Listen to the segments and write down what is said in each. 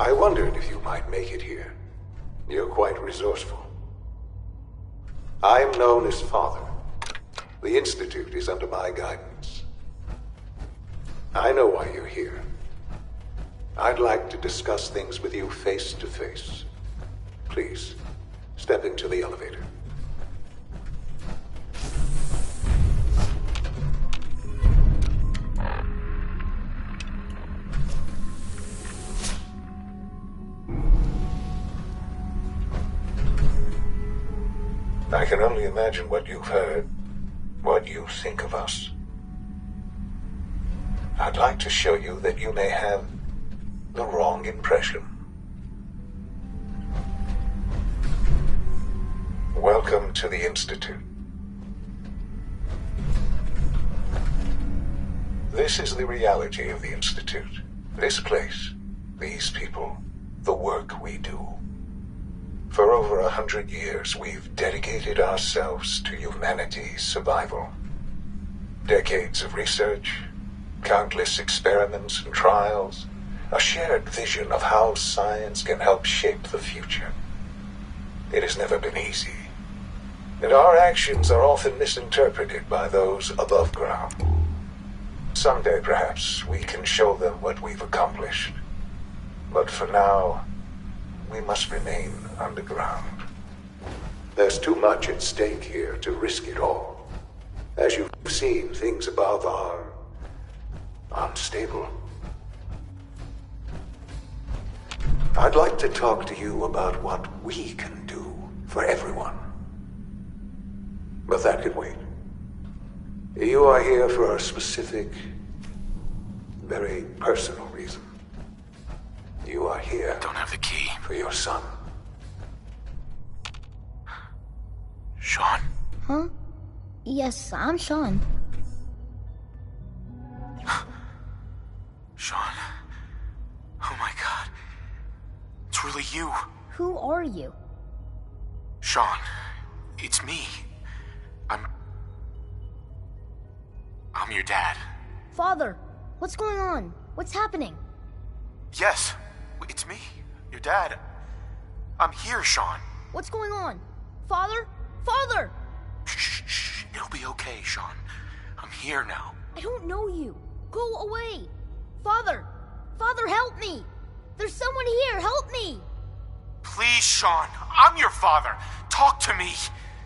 I wondered if you might make it here. You're quite resourceful. I'm known as Father. The Institute is under my guidance. I know why you're here. I'd like to discuss things with you face to face. Please, step into the elevator. I can only imagine what you've heard, what you think of us. I'd like to show you that you may have the wrong impression. Welcome to the Institute. This is the reality of the Institute. This place, these people, the work we do. For over 100 years, we've dedicated ourselves to humanity's survival. Decades of research, countless experiments and trials, a shared vision of how science can help shape the future. It has never been easy, and our actions are often misinterpreted by those above ground. Someday, perhaps, we can show them what we've accomplished. But for now, we must remain underground. There's too much at stake here to risk it all. As you've seen, things above are unstable. I'd like to talk to you about what we can do for everyone. But that can wait. You are here for a specific, very personal reason. You are here. Don't have the key. For your son. Sean? Huh? Yes, I'm Sean. Sean. Oh my god. It's really you. Who are you? Sean. It's me. I'm your dad. Father, what's going on? What's happening? Yes, it's me, your dad. I'm here, Sean. What's going on? Father? Father! Shh. It'll be okay, Sean. I'm here now. I don't know you. Go away. Father! Father, help me! There's someone here, help me! Please, Sean. I'm your father. Talk to me.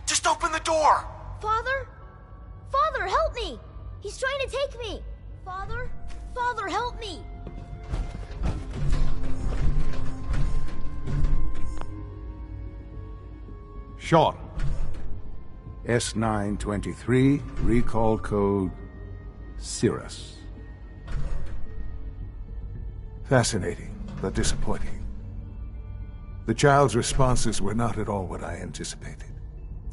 Just open the door. Father? Father, help me! He's trying to take me! Father? Father, help me! Sean. S923, recall code Cirrus. Fascinating, but disappointing. The child's responses were not at all what I anticipated.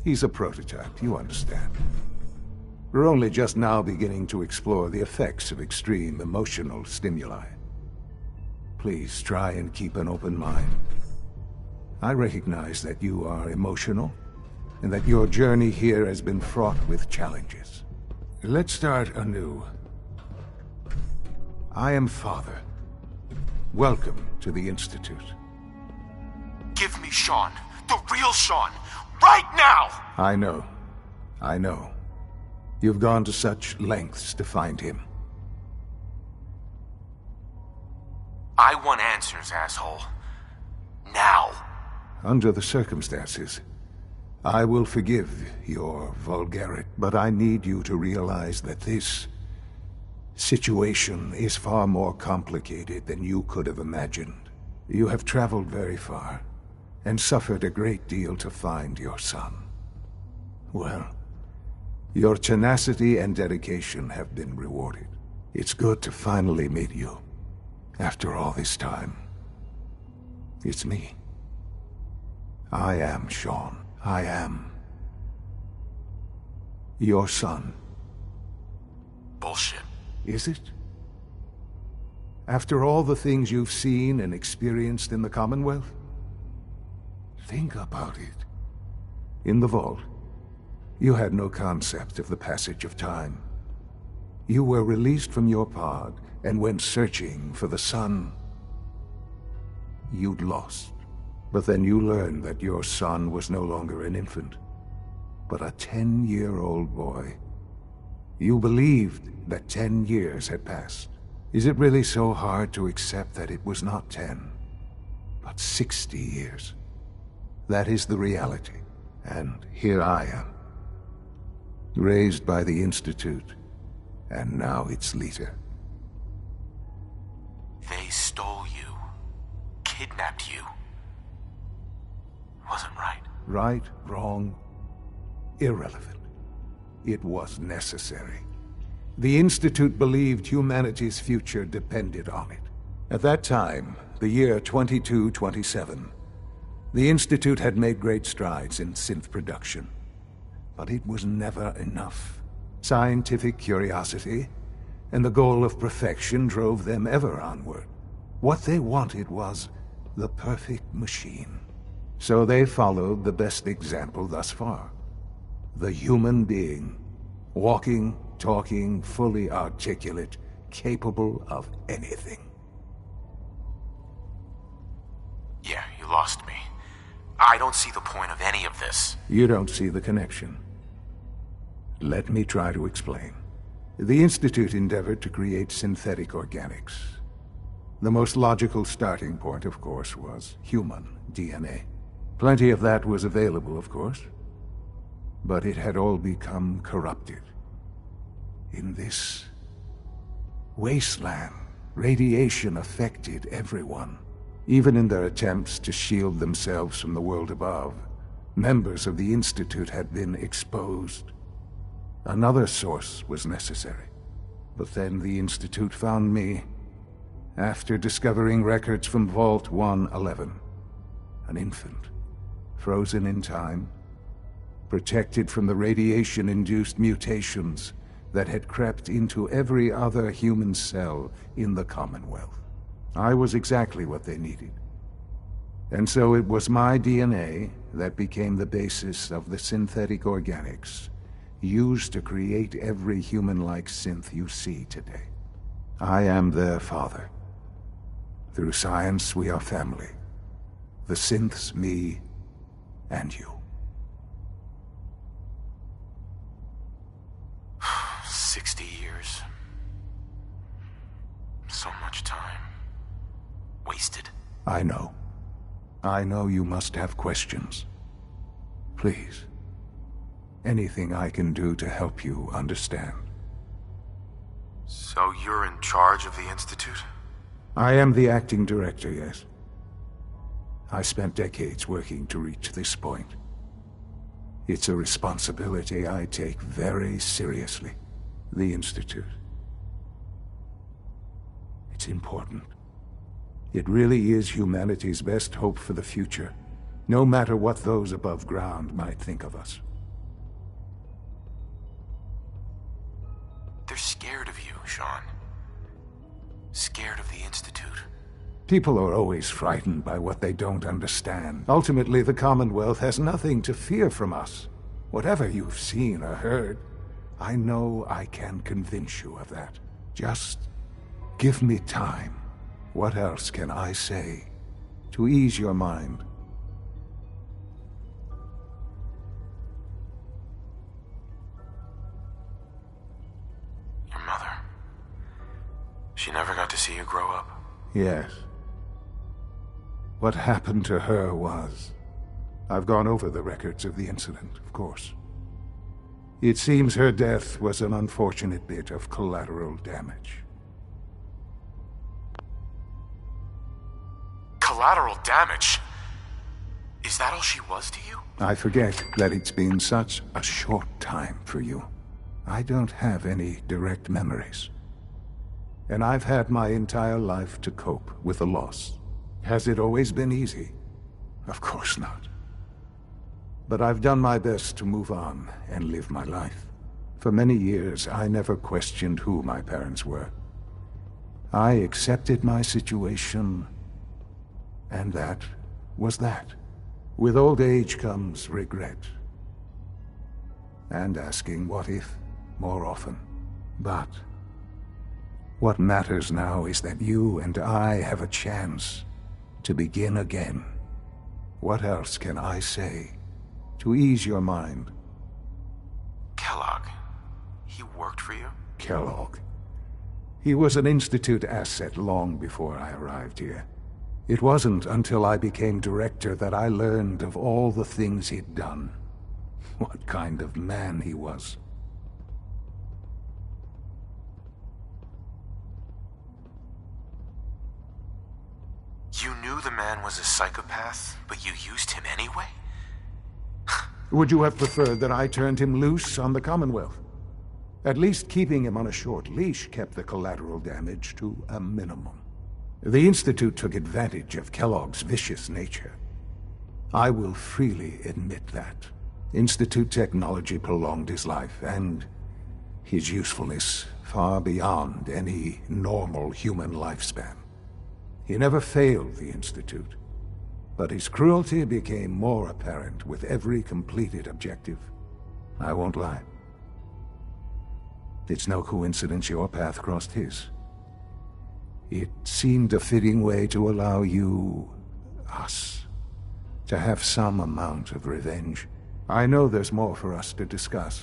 He's a prototype, you understand. We're only just now beginning to explore the effects of extreme emotional stimuli. Please try and keep an open mind. I recognize that you are emotional, and that your journey here has been fraught with challenges. Let's start anew. I am Father. Welcome to the Institute. Give me Sean. The real Sean. Right now! I know. You've gone to such lengths to find him. I want answers, asshole. Now. Under the circumstances, I will forgive your vulgarity, but I need you to realize that this situation is far more complicated than you could have imagined. You have traveled very far, and suffered a great deal to find your son. Well, your tenacity and dedication have been rewarded. It's good to finally meet you, after all this time. It's me. I am Sean. I am your son. Bullshit. Is it? After all the things you've seen and experienced in the Commonwealth? Think about it. In the vault, you had no concept of the passage of time. You were released from your pod and went searching for the sun you'd lost. But then you learned that your son was no longer an infant, but a 10-year-old boy. You believed that 10 years had passed. Is it really so hard to accept that it was not 10, but 60 years? That is the reality, and here I am, raised by the Institute, and now its leader. They stole you, kidnapped you. Wasn't right. Right, wrong, irrelevant. It was necessary. The Institute believed humanity's future depended on it. At that time, the year 2227, the Institute had made great strides in synth production. But it was never enough. Scientific curiosity and the goal of perfection drove them ever onward. What they wanted was the perfect machine. So they followed the best example thus far. The human being. Walking, talking, fully articulate, capable of anything. Yeah, you lost me. I don't see the point of any of this. You don't see the connection. Let me try to explain. The Institute endeavored to create synthetic organics. The most logical starting point, of course, was human DNA. Plenty of that was available, of course. But it had all become corrupted. In this wasteland, radiation affected everyone. Even in their attempts to shield themselves from the world above, members of the Institute had been exposed. Another source was necessary. But then the Institute found me, after discovering records from Vault 111. An infant, frozen in time, protected from the radiation-induced mutations that had crept into every other human cell in the Commonwealth. I was exactly what they needed. And so it was my DNA that became the basis of the synthetic organics used to create every human-like synth you see today. I am their father. Through science, we are family. The synths, me, and you. 60 years. So much time. Wasted. I know. I know you must have questions. Please. Anything I can do to help you understand. So you're in charge of the Institute? I am the acting director, yes. I spent decades working to reach this point. It's a responsibility I take very seriously. The Institute. It's important. It really is humanity's best hope for the future, no matter what those above ground might think of us. They're scared of you, Sean. Scared of the Institute. People are always frightened by what they don't understand. Ultimately, the Commonwealth has nothing to fear from us. Whatever you've seen or heard, I know I can convince you of that. Just give me time. What else can I say to ease your mind? Your mother. She never got to see you grow up? Yes. What happened to her was... I've gone over the records of the incident, of course. It seems her death was an unfortunate bit of collateral damage. Collateral damage? Is that all she was to you? I forget that it's been such a short time for you. I don't have any direct memories. And I've had my entire life to cope with the loss. Has it always been easy? Of course not. But I've done my best to move on and live my life. For many years, I never questioned who my parents were. I accepted my situation, and that was that. With old age comes regret. And asking what if more often. But what matters now is that you and I have a chance to begin again. What else can I say to ease your mind? Kellogg. He worked for you? Kellogg. He was an Institute asset long before I arrived here. It wasn't until I became director that I learned of all the things he'd done. What kind of man he was. You knew the man was a psychopath, but you used him anyway? Would you have preferred that I turned him loose on the Commonwealth? At least keeping him on a short leash kept the collateral damage to a minimum. The Institute took advantage of Kellogg's vicious nature. I will freely admit that. Institute technology prolonged his life, and his usefulness far beyond any normal human lifespan. He never failed the Institute, but his cruelty became more apparent with every completed objective. I won't lie. It's no coincidence your path crossed his. It seemed a fitting way to allow you, us, to have some amount of revenge. I know there's more for us to discuss,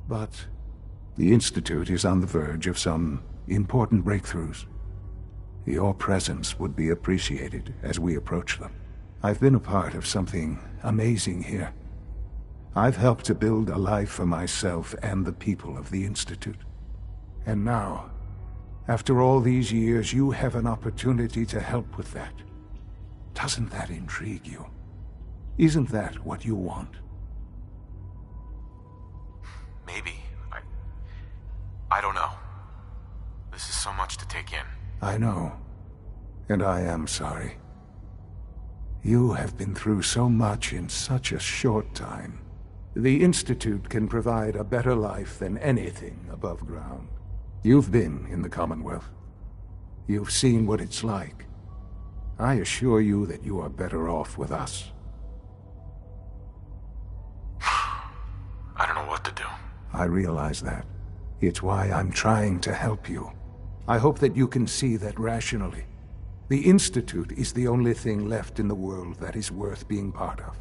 but the Institute is on the verge of some important breakthroughs. Your presence would be appreciated as we approach them. I've been a part of something amazing here. I've helped to build a life for myself and the people of the Institute. And now, after all these years, you have an opportunity to help with that. Doesn't that intrigue you? Isn't that what you want? Maybe. I don't know. This is so much to take in. I know. And I am sorry. You have been through so much in such a short time. The Institute can provide a better life than anything above ground. You've been in the Commonwealth. You've seen what it's like. I assure you that you are better off with us. I don't know what to do. I realize that. It's why I'm trying to help you. I hope that you can see that rationally. The Institute is the only thing left in the world that is worth being part of.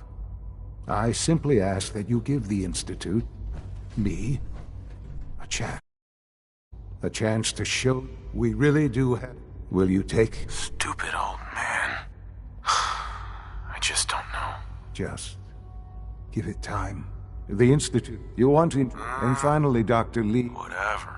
I simply ask that you give the Institute, me, a chance. A chance to show we really do have... Will you take... Stupid old man. I just don't know. Just give it time. The Institute, you want to... And finally, Dr. Lee... Whatever.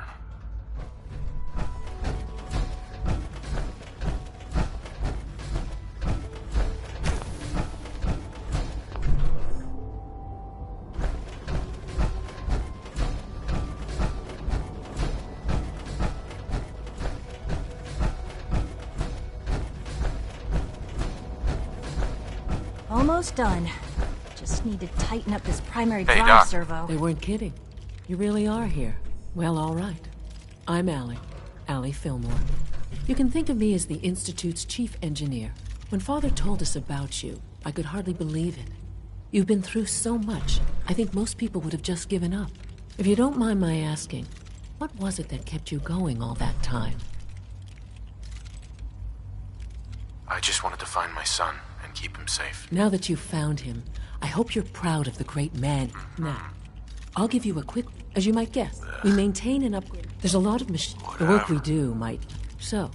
Almost done. Just need to tighten up this primary Hey, drive Doc. servo. They weren't kidding. You really are here. Well, all right. I'm Allie Fillmore. You can think of me as the Institute's chief engineer. When Father told us about you, I could hardly believe it. You've been through so much, I think most people would have just given up. If you don't mind my asking, what was it that kept you going all that time? I just wanted to find my son and keep him safe. Now that you've found him, I hope you're proud of the great man. Now, I'll give you a quick... As you might guess, we maintain and upgrade... There's a lot of the work we do might... So,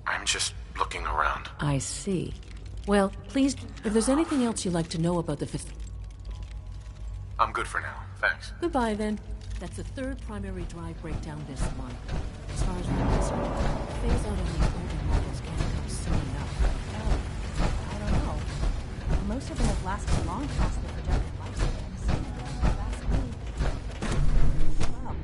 I'm just looking around. I see. Well, please, if there's anything else you'd like to know about the... I'm good for now. Thanks. Goodbye, then. That's the third primary drive breakdown this month. As far as we're concerned, the phase out of these older models can't come soon enough. I don't know. Most of them have lasted long past their projected lifespans. That's me. Wow.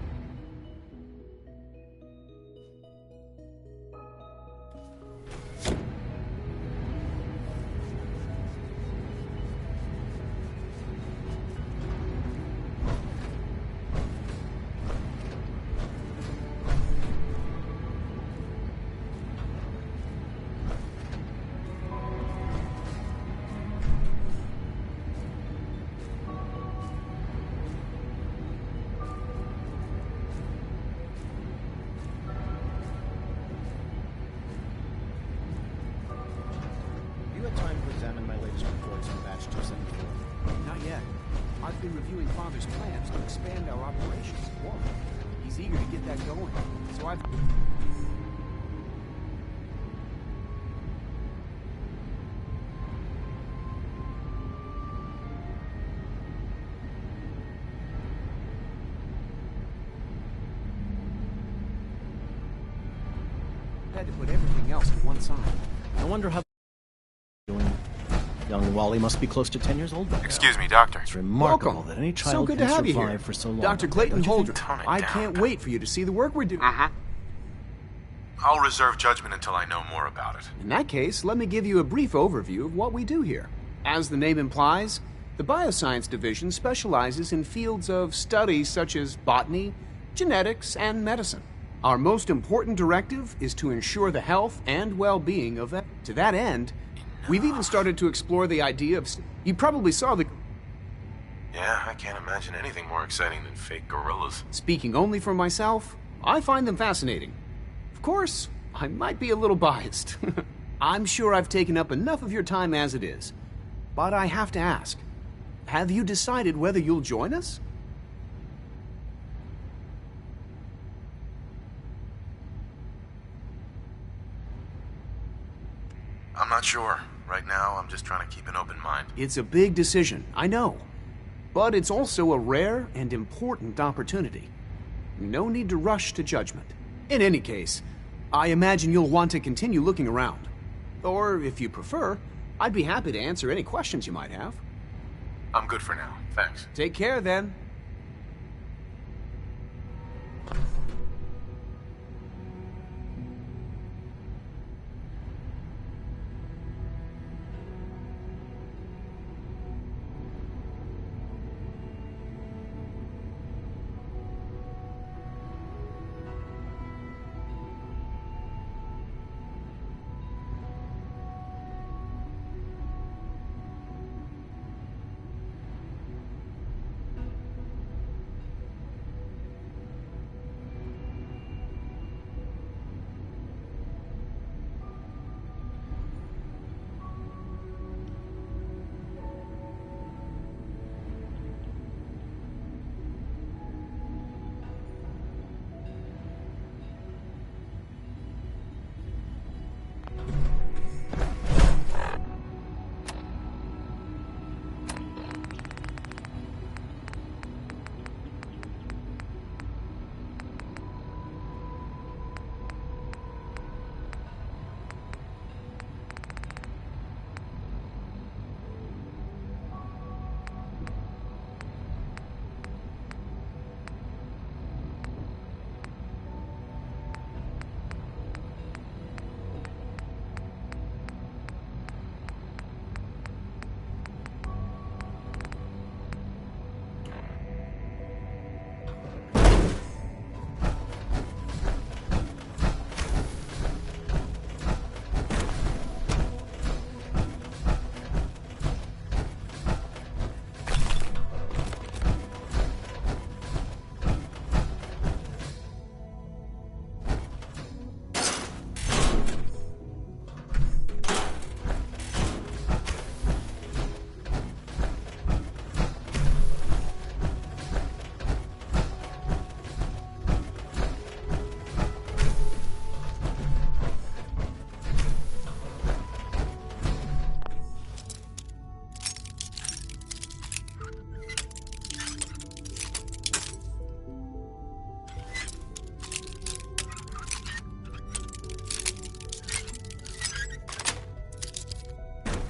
status reports on batch 274. Not yet. I've been reviewing Father's plans to expand our operations at Warren. He's eager to get that going, so I've... had to put everything else to one side. I wonder how... Young Wally must be close to 10 years old by now. Excuse me, Doctor. It's remarkable Welcome. that any child So good to can have you survive here. for so long. Dr. Clayton Don't you think? Holdren. Tone it I down, can't Doc. wait for you to see the work we're doing. I'll reserve judgment until I know more about it. In that case, let me give you a brief overview of what we do here. As the name implies, the Bioscience Division specializes in fields of study such as botany, genetics, and medicine. Our most important directive is to ensure the health and well-being of... To that end, we've even started to explore the idea of... You probably saw the... Yeah, I can't imagine anything more exciting than fake gorillas. Speaking only for myself, I find them fascinating. Of course, I might be a little biased. I'm sure I've taken up enough of your time as it is. But I have to ask, have you decided whether you'll join us? I'm not sure. Right now, I'm just trying to keep an open mind. It's a big decision, I know. But it's also a rare and important opportunity. No need to rush to judgment. In any case, I imagine you'll want to continue looking around. Or, if you prefer, I'd be happy to answer any questions you might have. I'm good for now. Thanks. Take care, then.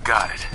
Got it.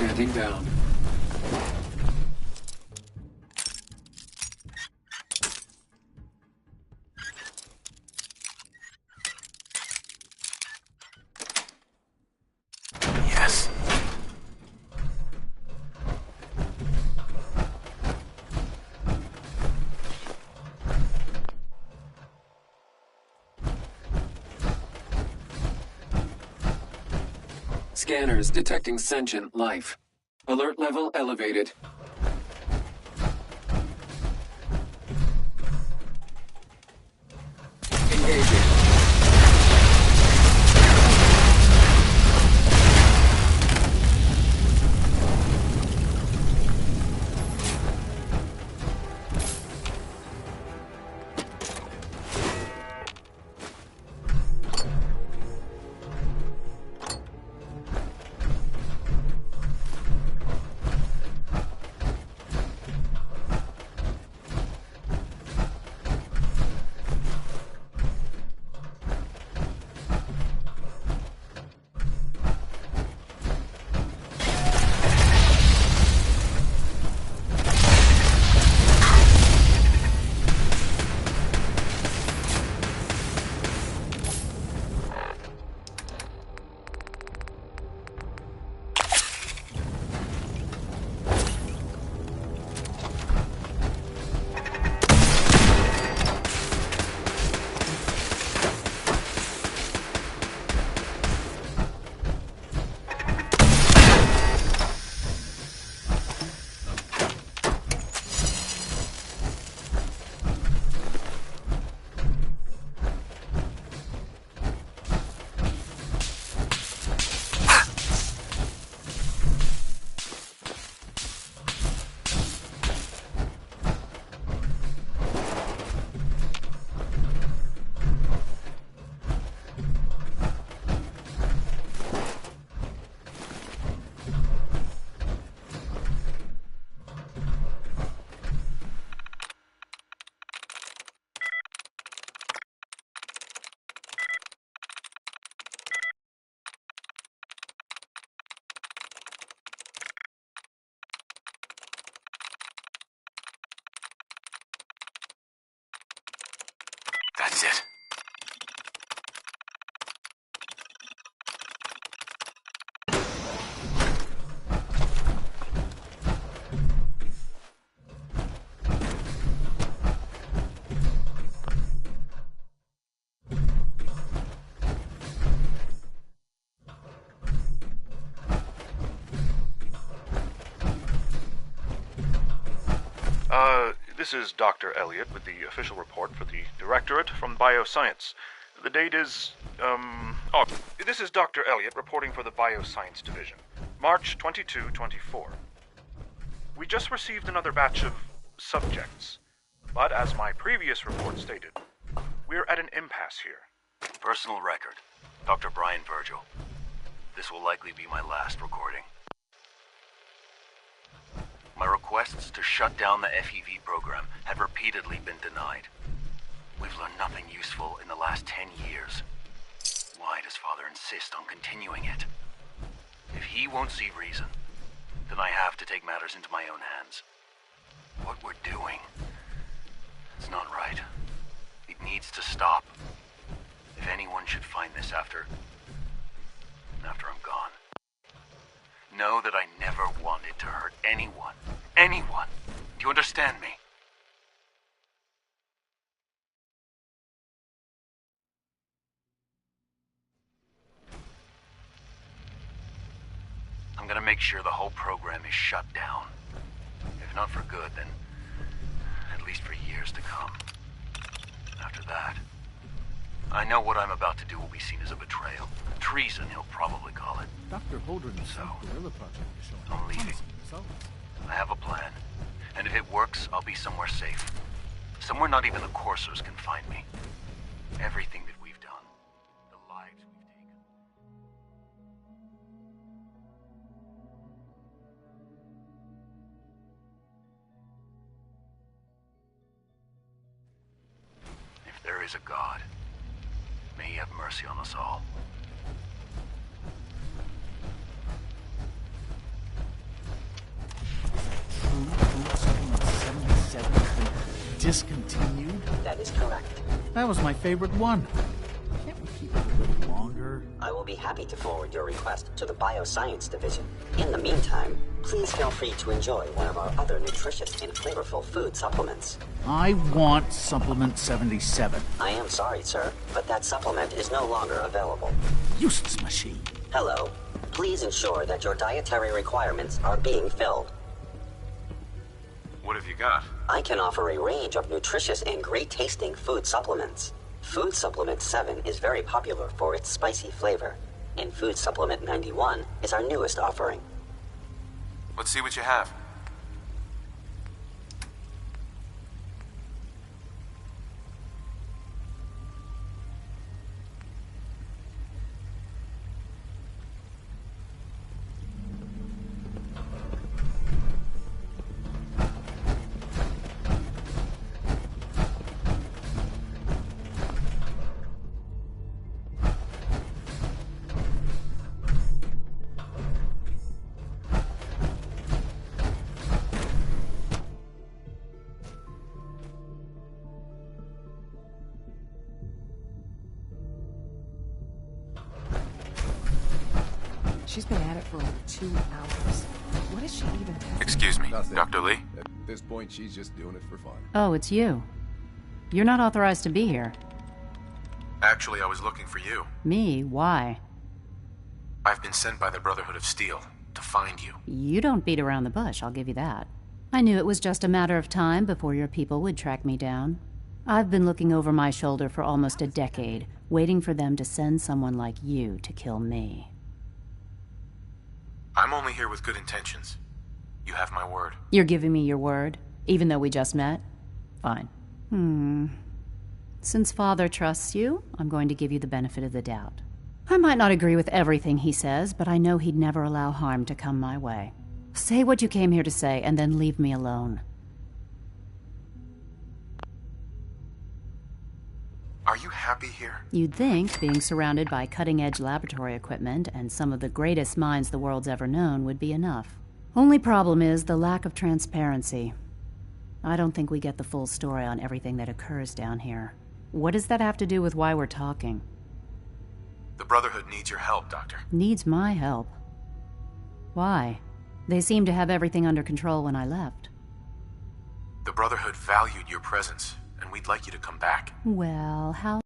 Standing down. Yes. Scanners detecting sentient life. Alert level elevated. Engaging. That's it. This is Dr. Elliot with the official report for the Directorate from Bioscience. The date is, this is Dr. Elliot reporting for the Bioscience Division. March 22-24. We just received another batch of subjects, but as my previous report stated, we're at an impasse here. Personal record, Dr. Brian Virgil. This will likely be my last recording. My requests to shut down the FEV program have repeatedly been denied. We've learned nothing useful in the last 10 years. Why does Father insist on continuing it? If he won't see reason, then I have to take matters into my own hands. What we're doing, it's not right. It needs to stop. If anyone should find this after I'm gone, know that I never wanted to hurt anyone. Anyone. Do you understand me? I'm gonna make sure the whole program is shut down. If not for good, then at least for years to come. After that, I know what I'm about to do will be seen as a betrayal. Treason, he'll probably call it. Dr. Holdren's guerrilla project is showing I'm leaving. results. I have a plan. And if it works, I'll be somewhere safe. Somewhere not even the coursers can find me. Everything that we've done, the lives we've taken. If there is a God, may he have mercy on us all. Food Supplement 77 has been discontinued? That is correct. That was my favorite one. Can't we keep it a little longer? I will be happy to forward your request to the Bioscience Division. In the meantime, please feel free to enjoy one of our other nutritious and flavorful food supplements. I want Supplement 77. I am sorry, sir, but that supplement is no longer available. Useless machine. Hello. Please ensure that your dietary requirements are being filled. What have you got? I can offer a range of nutritious and great-tasting food supplements. Food Supplement 7 is very popular for its spicy flavor, and Food Supplement 91 is our newest offering. Let's see what you have. She's been at it for over 2 hours. What is she even testing? Excuse me, Nothing. Dr. Lee? At this point, she's just doing it for fun. Oh, it's you. You're not authorized to be here. Actually, I was looking for you. Me? Why? I've been sent by the Brotherhood of Steel to find you. You don't beat around the bush, I'll give you that. I knew it was just a matter of time before your people would track me down. I've been looking over my shoulder for almost a decade, waiting for them to send someone like you to kill me. I'm only here with good intentions. You have my word. You're giving me your word, even though we just met? Fine. Since Father trusts you, I'm going to give you the benefit of the doubt. I might not agree with everything he says, but I know he'd never allow harm to come my way. Say what you came here to say, and then leave me alone. Are you happy here? You'd think being surrounded by cutting-edge laboratory equipment and some of the greatest minds the world's ever known would be enough. Only problem is the lack of transparency. I don't think we get the full story on everything that occurs down here. What does that have to do with why we're talking? The Brotherhood needs your help, Doctor. Needs my help? Why? They seemed to have everything under control when I left. The Brotherhood valued your presence, and we'd like you to come back. Well, how